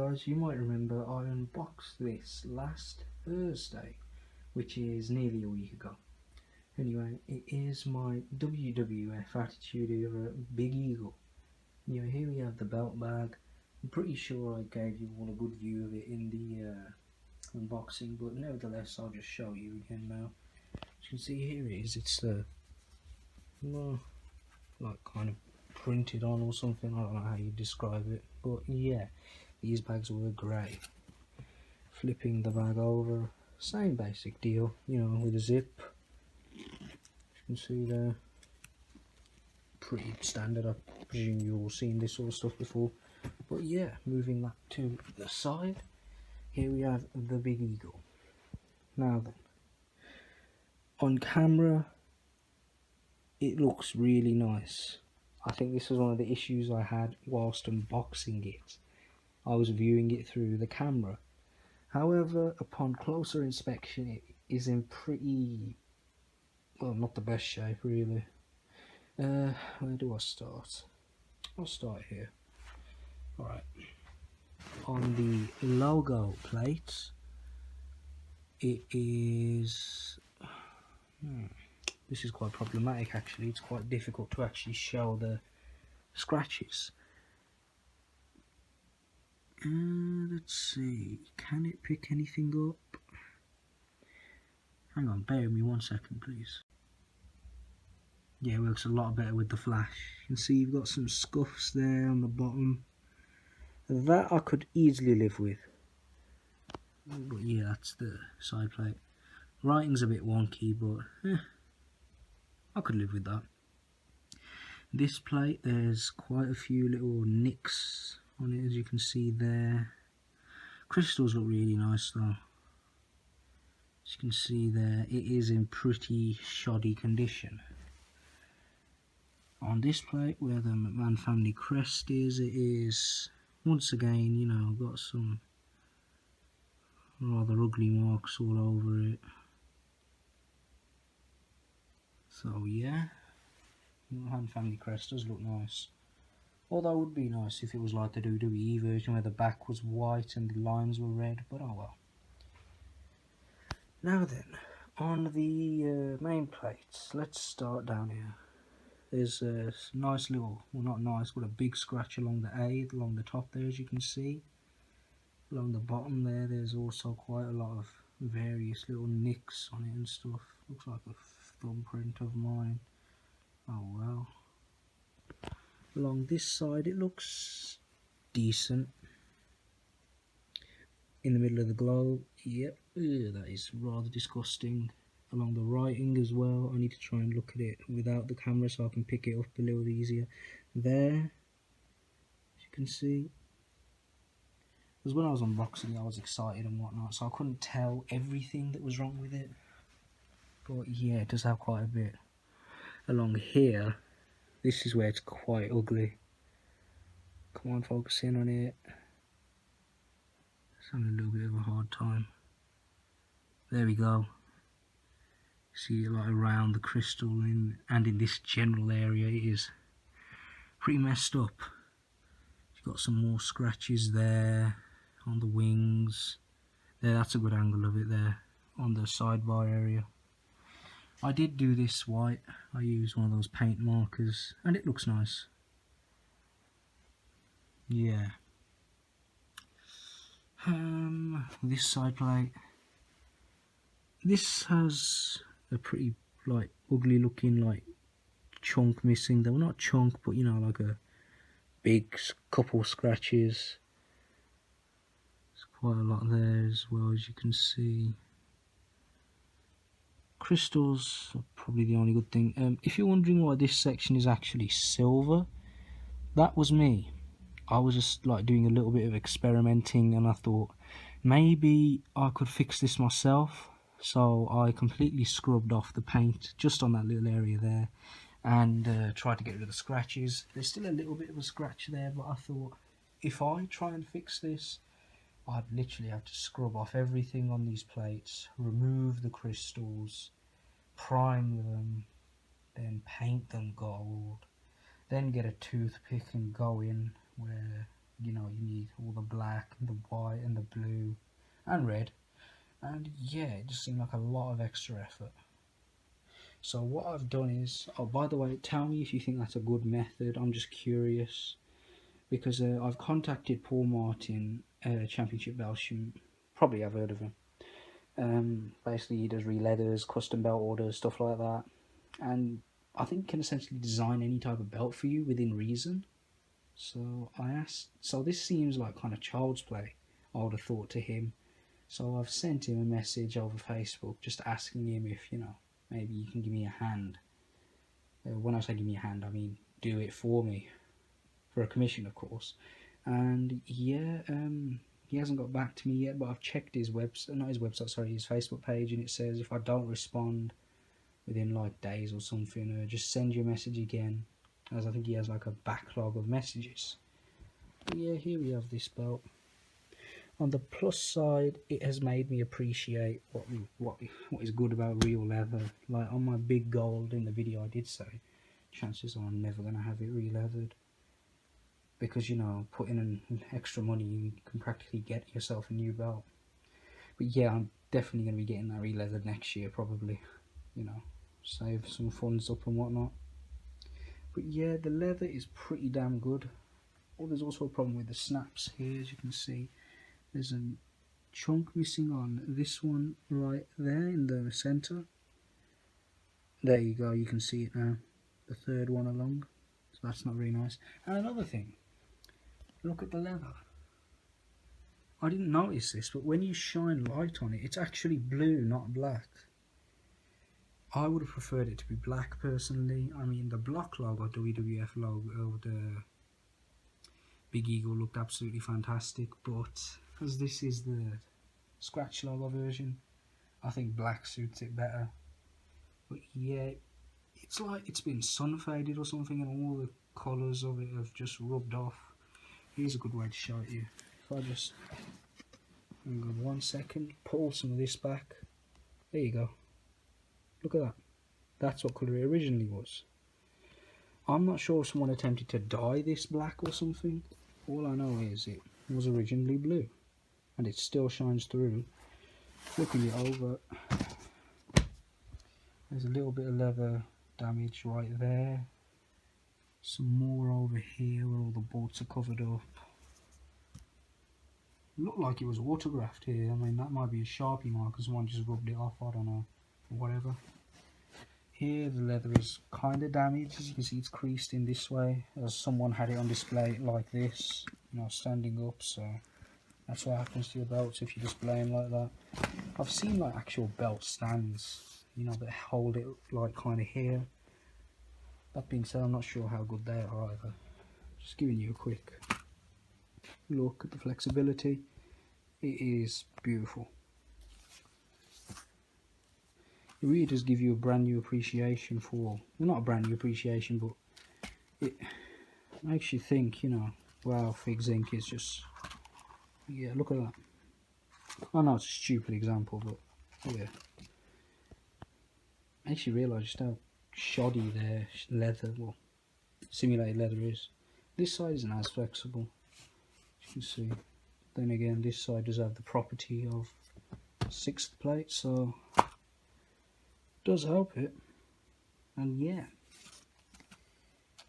guys, you might remember I unboxed this last Thursday, which is nearly a week ago. Anyway, it is my WWF Attitude Era Big Eagle. Here we have the belt bag. I'm pretty sure I gave you all a good view of it in the unboxing, but nevertheless I'll just show you again now. As you can see, here it is. It's like kind of printed on or something. I don't know how you describe it, but yeah, these bags were grey. Flipping the bag over, same basic deal, with a zip. As you can see there, pretty standard. I presume you've all seen this sort of stuff before. But yeah, moving that to the side, here we have the Big Eagle. Now then, on camera it looks really nice. I think this was one of the issues I had whilst unboxing it. I was viewing it through the camera. However, upon closer inspection, it is in pretty, well, not the best shape really. Where do I start? I'll start here. Alright. On the logo plate, it is... this is quite problematic actually. It's quite difficult to actually show the scratches. Let's see, can it pick anything up? Hang on, bear with me 1 second please. Yeah, it works a lot better with the flash. You can see you've got some scuffs there on the bottom. That I could easily live with. But yeah, that's the side plate. Writing's a bit wonky, but I could live with that. This plate, there's quite a few little nicks on it, as you can see there. Crystals look really nice though. As you can see there, it is in pretty shoddy condition. On this plate, where the McMahon family crest is, it is once again, got some rather ugly marks all over it. So yeah, McMahon family crest does look nice. Although it would be nice if it was like the WWE version where the back was white and the lines were red, but oh well. Now then, on the main plates, let's start down here. There's a nice little, well not nice, but a big scratch along the A, along the top there, as you can see. Along the bottom there, there's also quite a lot of various little nicks on it and stuff. Looks like a thumbprint of mine. Oh well. Along this side it looks decent. In the middle of the globe, yep, that is rather disgusting. Along the writing as well, I need to try and look at it without the camera so I can pick it up a little easier. There, as you can see, because when I was unboxing it I was excited and whatnot, so I couldn't tell everything that was wrong with it. But yeah, it does have quite a bit. Along here, this is where it's quite ugly. Come on, focus in on it. It's having a little bit of a hard time. There we go. See it like around the crystal and in this general area it is pretty messed up. You've got some more scratches there on the wings. There, that's a good angle of it there on the sidebar area. I did do this white. I used one of those paint markers and it looks nice. Yeah. This side plate. This has a pretty ugly looking chunk missing. They were not chunk, but like a big couple scratches. There's quite a lot there as well, as you can see. Crystals are probably the only good thing. If you're wondering why this section is actually silver, that was me. I was just doing a little bit of experimenting and I thought maybe I could fix this myself. So I completely scrubbed off the paint just on that little area there and tried to get rid of the scratches. There's still a little bit of a scratch there, but I thought if I try and fix this, I'd literally have to scrub off everything on these plates, remove the crystals, prime them, then paint them gold, then get a toothpick and go in where you know, you need all the black and the white and the blue and red, and yeah, it just seemed like a lot of extra effort. So what I've done is, oh, by the way, tell me if you think that's a good method. I'm just curious, because I've contacted Paul Martin, Championship Belgium. Probably have heard of him. Basically, he does re-leathers, custom belt orders, stuff like that, and I think he can essentially design any type of belt for you within reason. So I asked, so this seems like kind of child's play, I would have thought, to him. So I've sent him a message over Facebook just asking him if, you know, maybe you can give me a hand. When I say give me a hand, I mean do it for me, for a commission, of course. And yeah, he hasn't got back to me yet, but I've checked his website, not his website, sorry, his Facebook page, and it says if I don't respond within like days or something, just send you a message again, as I think he has like a backlog of messages. But yeah, here we have this belt. On the plus side, it has made me appreciate what is good about real leather. Like on my big gold in the video, I did say chances are I'm never going to have it re-leathered, because, you know, putting in extra money, you can practically get yourself a new belt. But yeah, I'm definitely going to be getting that re-leathered next year, probably, you know, save some funds up and whatnot. But yeah, the leather is pretty damn good. Oh, there's also a problem with the snaps here, as you can see. There's a chunk missing on this one right there in the center. There you go, you can see it now, the third one along. So that's not very nice. And another thing, look at the leather. I didn't notice this, but when you shine light on it, it's actually blue, not black. I would have preferred it to be black personally. I mean, the block logo, WWF logo, the Big Eagle looked absolutely fantastic, but as this is the scratch logo version, I think black suits it better. But yeah, it's like it's been sun faded or something, and all the colours of it have just rubbed off. Here's a good way to show it you. If I just, hang on 1 second, pull some of this back. There you go. Look at that. That's what colour it originally was. I'm not sure if someone attempted to dye this black or something. All I know is it was originally blue, and it still shines through. Flipping it over, there's a little bit of leather damage right there. Some more over here where all the bolts are covered up. Looked like it was autographed here. I mean, that might be a Sharpie mark, because someone just rubbed it off, I don't know, or whatever. Here the leather is kind of damaged, as you can see it's creased in this way, as someone had it on display like this, you know, standing up. So that's what happens to your belts if you display them like that. I've seen like actual belt stands, you know, that hold it like kind of here. That being said, I'm not sure how good they are either. Just giving you a quick look at the flexibility. It is beautiful. It really does give you a brand new appreciation for, well, not a brand new appreciation, but it makes you think, you know, wow, Figs Inc. is just, yeah, look at that. I know it's a stupid example, but yeah. I actually realised just how shoddy their leather, well, simulated leather is. This side isn't as flexible, as you can see. Then again, this side does have the property of 6th plate, so does help it. And yeah,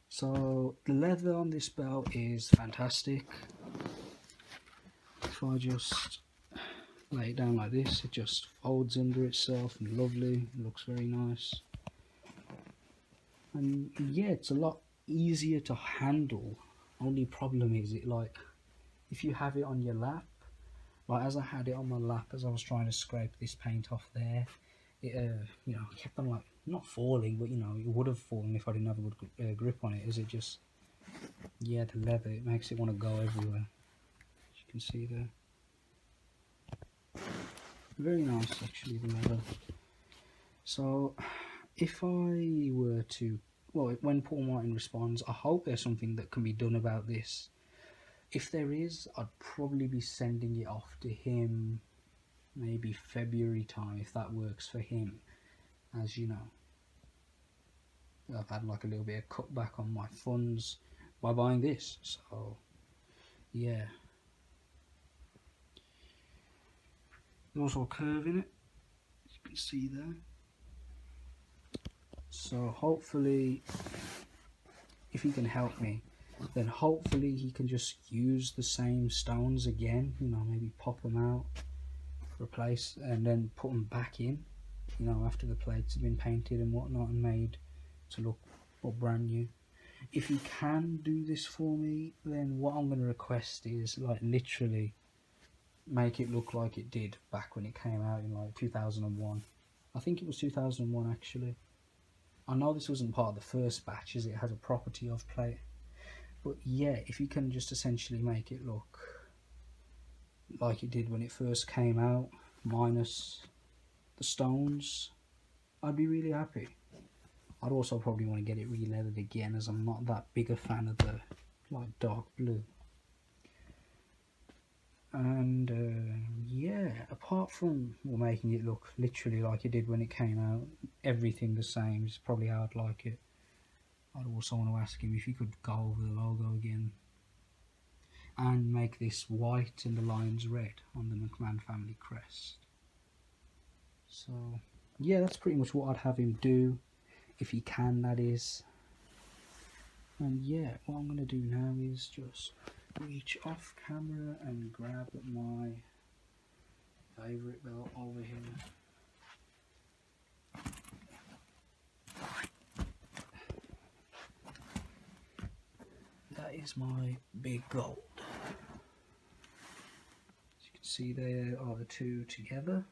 so the leather on this belt is fantastic. If I just lay it down like this, it just folds under itself and lovely. It looks very nice. And yeah, it's a lot easier to handle. Only problem is it, like, if you have it on your lap, like as I had it on my lap as I was trying to scrape this paint off there, it you know, kept on like not falling, but you know, it would have fallen if I didn't have a good grip on it. As it just, yeah, the leather, it makes it want to go everywhere, as you can see there. Very nice actually, the leather. So if I were to, well, when Paul Martin responds, I hope there's something that can be done about this. If there is, I'd probably be sending it off to him maybe February time, if that works for him. As you know, I've had like a little bit of cutback on my funds by buying this, so yeah. There's also a curve in it, as you can see there. So hopefully, if he can help me, then hopefully he can just use the same stones again, you know, maybe pop them out, replace, and then put them back in, you know, after the plates have been painted and whatnot and made to look brand new. If he can do this for me, then what I'm going to request is, like, literally make it look like it did back when it came out in like 2001. I think it was 2001 actually. I know this wasn't part of the first batch as it has a property of plate, but yeah, if you can just essentially make it look like it did when it first came out, minus the stones, I'd be really happy. I'd also probably want to get it re-leathered again, as I'm not that big a fan of the like dark blue. And yeah, apart from making it look literally like it did when it came out, everything the same is probably how I'd like it. I'd also want to ask him if he could go over the logo again and make this white and the lines red on the McMahon family crest. So yeah, that's pretty much what I'd have him do, if he can, that is. And yeah, what I'm going to do now is just reach off camera and grab my favourite belt over here. That is my big gold. As you can see, there are the two together.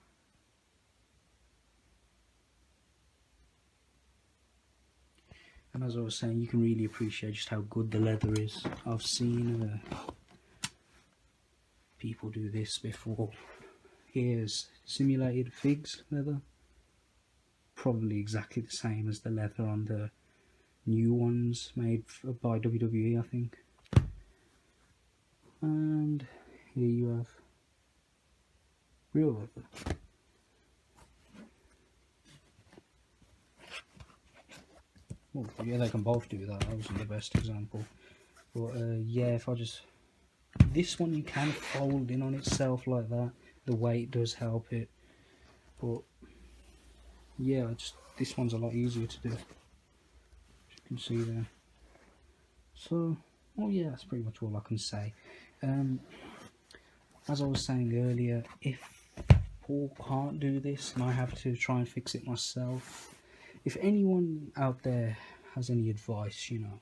And as I was saying, you can really appreciate just how good the leather is. I've seen people do this before. Here's simulated figs leather. Probably exactly the same as the leather on the new ones made by WWE, I think. And here you have real leather. Well, yeah, they can both do that. That wasn't the best example. But yeah, if I just... This one you can fold in on itself like that. The weight does help it. But yeah, this one's a lot easier to do. As you can see there. So, well yeah, that's pretty much all I can say. As I was saying earlier, if Paul can't do this and I have to try and fix it myself, if anyone out there has any advice, you know,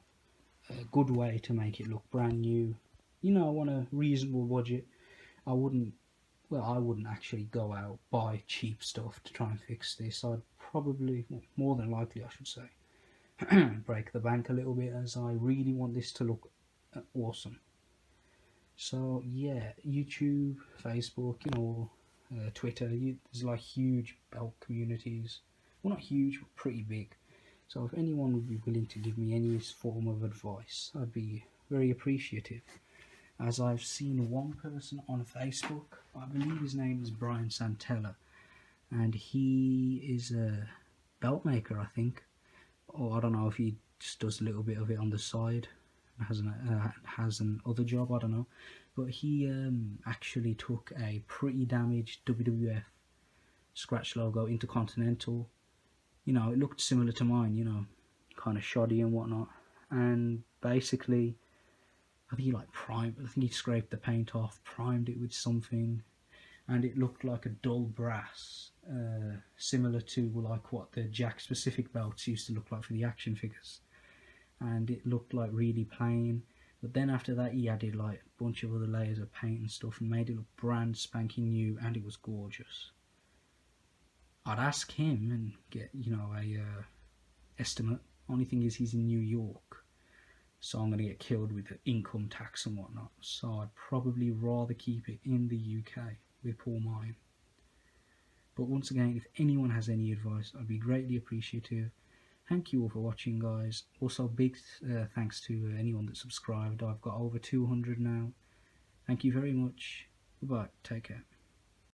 a good way to make it look brand new, you know, on a reasonable budget, I wouldn't actually go out, buy cheap stuff to try and fix this. I'd probably, well, more than likely I should say, break the bank a little bit, as I really want this to look awesome. So yeah, YouTube, Facebook, you know, Twitter, there's like huge belt communities. Well, not huge, but pretty big. So if anyone would be willing to give me any form of advice, I'd be very appreciative. As I've seen one person on Facebook, I believe his name is Brian Santella, and he is a belt maker, I think. Or I don't know if he just does a little bit of it on the side, has an other job, I don't know. But he actually took a pretty damaged WWF scratch logo Intercontinental. You know, it looked similar to mine, you know, kind of shoddy and whatnot. And basically, I think he scraped the paint off, primed it with something, and it looked like a dull brass, similar to like what the Jack specific belts used to look like for the action figures. And it looked like really plain. But then after that, he added like a bunch of other layers of paint and stuff and made it look brand spanking new, and it was gorgeous. I'd ask him and get, you know, a estimate. Only thing is, he's in New York, so I'm going to get killed with the income tax and whatnot. So I'd probably rather keep it in the UK with Paul Mine. But once again, if anyone has any advice, I'd be greatly appreciative. Thank you all for watching, guys. Also, big thanks to anyone that subscribed. I've got over 200 now. Thank you very much. Goodbye. Take care.